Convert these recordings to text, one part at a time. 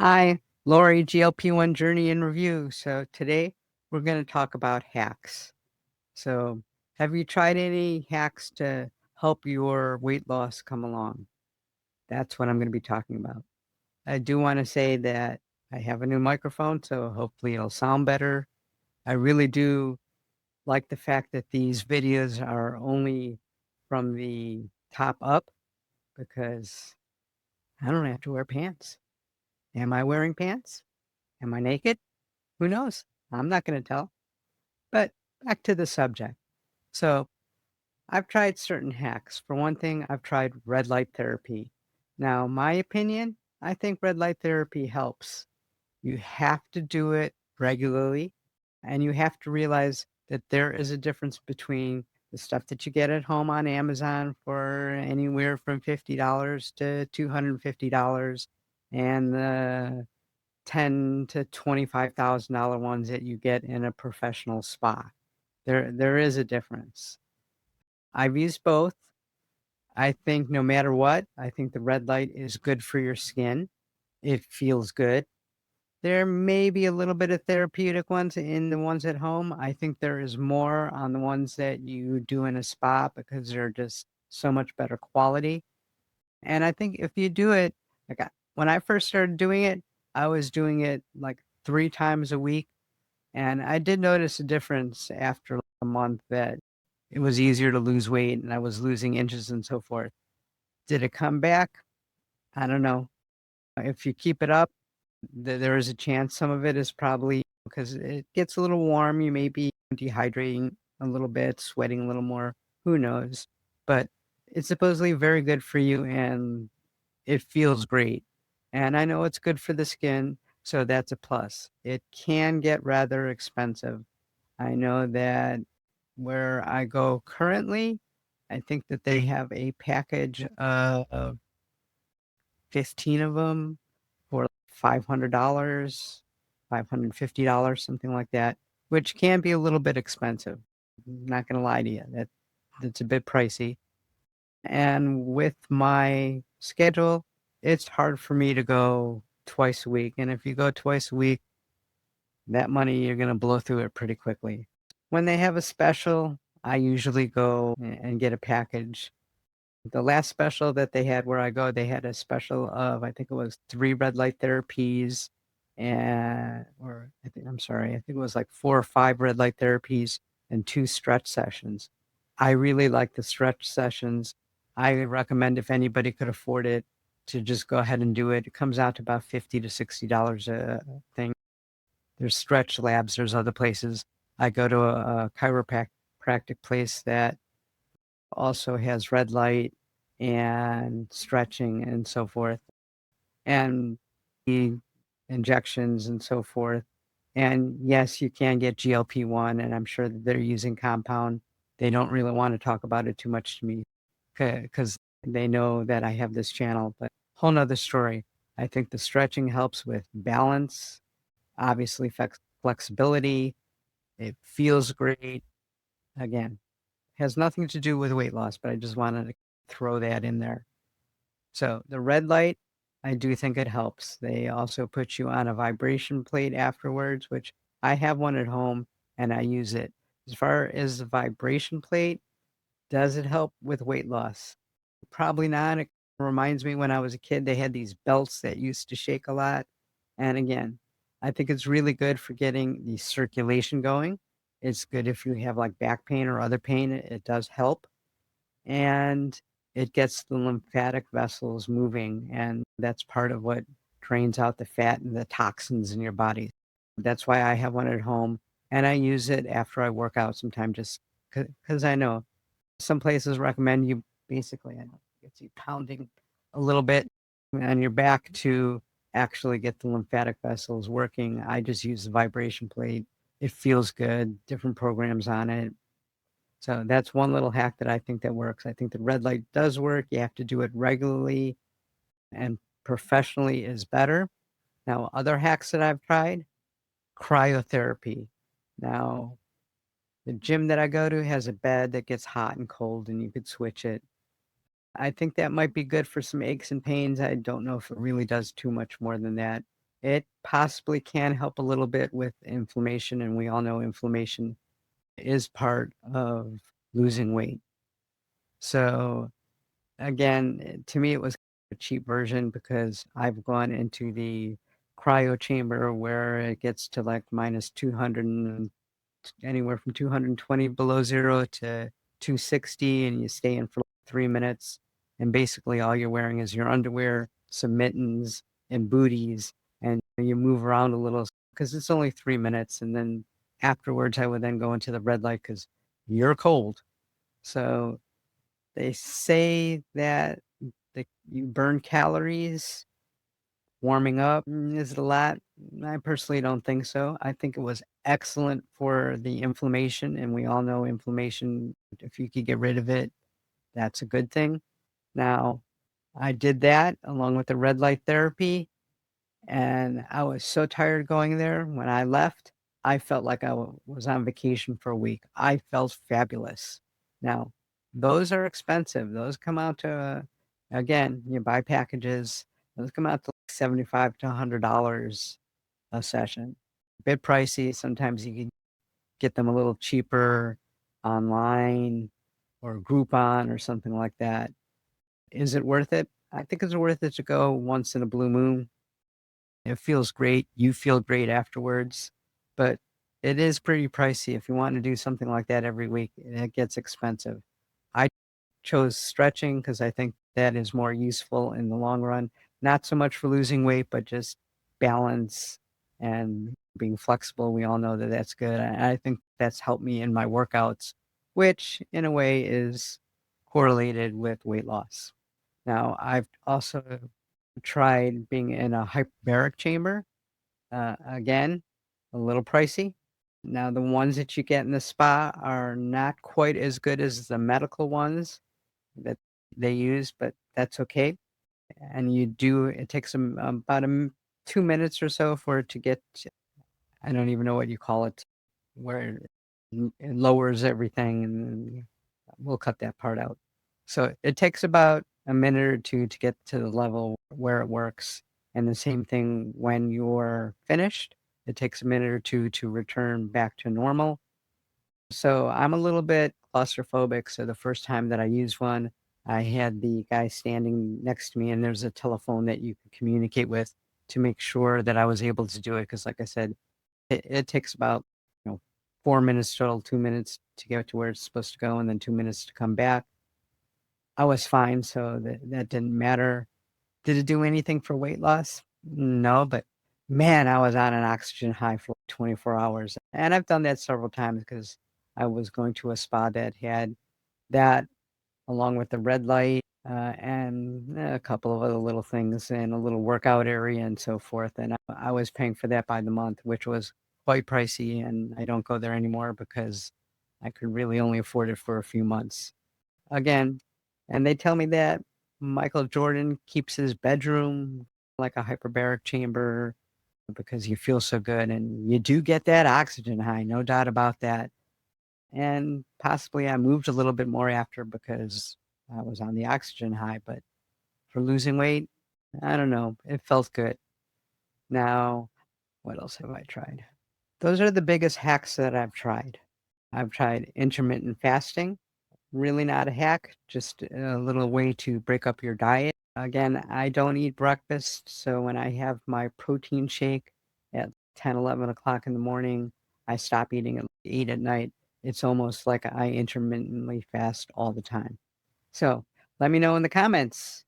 Hi, Lori, GLP-1 Journey in Review. So today we're going to talk about hacks. So have you tried any hacks to help your weight loss come along? That's what I'm going to be talking about. I do want to say that I have a new microphone, so hopefully it'll sound better. I really do like the fact that these videos are only from the top up because I don't have to wear pants. Am I wearing pants? Am I naked? Who knows? I'm not going to tell. But back to the subject. So I've tried certain hacks. For one thing, I've tried red light therapy. Now, my opinion, I think red light therapy helps. You have to do it regularly, and you have to realize that there is a difference between the stuff that you get at home on Amazon for anywhere from $50 to $250 and the ten to $25,000 ones that you get in a professional spa. There is a difference. I've used both. I think no matter what, I think the red light is good for your skin. It feels good. There may be a little bit of therapeutic ones in the ones at home. I think there is more on the ones that you do in a spa because they're just so much better quality. And I think if you do it, when I first started doing it, I was doing it like 3 times a week. And I did notice a difference after a month that it was easier to lose weight and I was losing inches and so forth. Did it come back? I don't know. If you keep it up, there is a chance some of it is probably because it gets a little warm. You may be dehydrating a little bit, sweating a little more. Who knows? But it's supposedly very good for you and it feels great. And I know it's good for the skin, so that's a plus. It can get rather expensive. I know that where I go currently, I think that they have a package of 15 of them for $500, $550, something like that, which can be a little bit expensive. I'm not going to lie to you. That's a bit pricey. And with my schedule, it's hard for me to go twice a week. And if you go twice a week, that money, you're going to blow through it pretty quickly. When they have a special, I usually go and get a package. The last special that they had where I go, they had a special of, I think it was 3 red light therapies I'm sorry, I think it was like 4 or 5 red light therapies and 2 stretch sessions. I really like the stretch sessions. I recommend if anybody could afford it to just go ahead and do it. It comes out to about $50 to $60 a thing. There's Stretch Labs, there's other places. I go to a chiropractic place that also has red light and stretching and so forth, and the injections and so forth. And yes, you can get GLP-1, and I'm sure that they're using compound. They don't really want to talk about it too much to me because they know that I have this channel, but whole nother story. I think the stretching helps with balance, obviously flexibility. It feels great. Again, has nothing to do with weight loss, but I just wanted to throw that in there. So the red light, I do think it helps. They also put you on a vibration plate afterwards, which I have one at home and I use it. As far as the vibration plate, does it help with weight loss? Probably not. It reminds me when I was a kid, they had these belts that used to shake a lot. And again, I think it's really good for getting the circulation going. It's good if you have like back pain or other pain, it does help. And it gets the lymphatic vessels moving. And that's part of what drains out the fat and the toxins in your body. That's why I have one at home. And I use it after I work out sometimes just because I know some places recommend you basically, I know, gets you pounding a little bit on your back to actually get the lymphatic vessels working. I just use the vibration plate. It feels good, different programs on it. So that's one little hack that I think that works. I think the red light does work. You have to do it regularly and professionally is better. Now, other hacks that I've tried, cryotherapy. Now, the gym that I go to has a bed that gets hot and cold and you could switch it. I think that might be good for some aches and pains. I don't know if it really does too much more than that. It possibly can help a little bit with inflammation, and we all know inflammation is part of losing weight. So again, to me, it was a cheap version because I've gone into the cryo chamber where it gets to like minus 200 and anywhere from 220 below zero to 260, and you stay in for like 3 minutes. And basically, all you're wearing is your underwear, some mittens, and booties, and you move around a little because it's only 3 minutes. And then afterwards, I would then go into the red light because you're cold. So they say that you burn calories warming up. Is it a lot? I personally don't think so. I think it was excellent for the inflammation, and we all know inflammation, if you could get rid of it, that's a good thing. Now, I did that along with the red light therapy, and I was so tired going there. When I left, I felt like was on vacation for a week. I felt fabulous. Now, those are expensive. Those come out to, again, you buy packages, those come out to like 75 to $100 a session. A bit pricey. Sometimes you can get them a little cheaper online or Groupon or something like that. Is it worth it? I think it's worth it to go once in a blue moon. It feels great. You feel great afterwards, but it is pretty pricey. If you want to do something like that every week, it gets expensive. I chose stretching because I think that is more useful in the long run. Not so much for losing weight, but just balance and being flexible. We all know that that's good. I think that's helped me in my workouts, which in a way is correlated with weight loss. Now, I've also tried being in a hyperbaric chamber. Again, a little pricey. Now, the ones that you get in the spa are not quite as good as the medical ones that they use, but that's okay. And it takes them about 2 minutes or so for it to get, I don't even know what you call it, where it lowers everything, and we'll cut that part out. So it takes about a minute or two to get to the level where it works. And the same thing when you're finished, it takes a minute or two to return back to normal. So I'm a little bit claustrophobic. So the first time that I used one, I had the guy standing next to me, and there's a telephone that you can communicate with to make sure that I was able to do it. Because, like I said, it takes about 4 minutes total, 2 minutes to get to where it's supposed to go, and then 2 minutes to come back. I was fine, so that didn't matter. Did it do anything for weight loss? No, but man, I was on an oxygen high for 24 hours. And I've done that several times because I was going to a spa that had that along with the red light and a couple of other little things and a little workout area and so forth. And I was paying for that by the month, which was quite pricey. And I don't go there anymore because I could really only afford it for a few months. Again, and they tell me that Michael Jordan keeps his bedroom like a hyperbaric chamber because you feel so good, and you do get that oxygen high, no doubt about that. And possibly I moved a little bit more after because I was on the oxygen high, but for losing weight, I don't know. It felt good. Now, what else have I tried? Those are the biggest hacks that I've tried. I've tried intermittent fasting. Really not a hack, just a little way to break up your diet. Again, I don't eat breakfast, so when I have my protein shake at 10, 11 o'clock in the morning, I stop eating at 8 at night. It's almost like I intermittently fast all the time. So let me know in the comments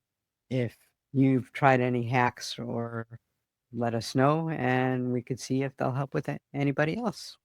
if you've tried any hacks, or let us know, and we could see if they'll help with anybody else.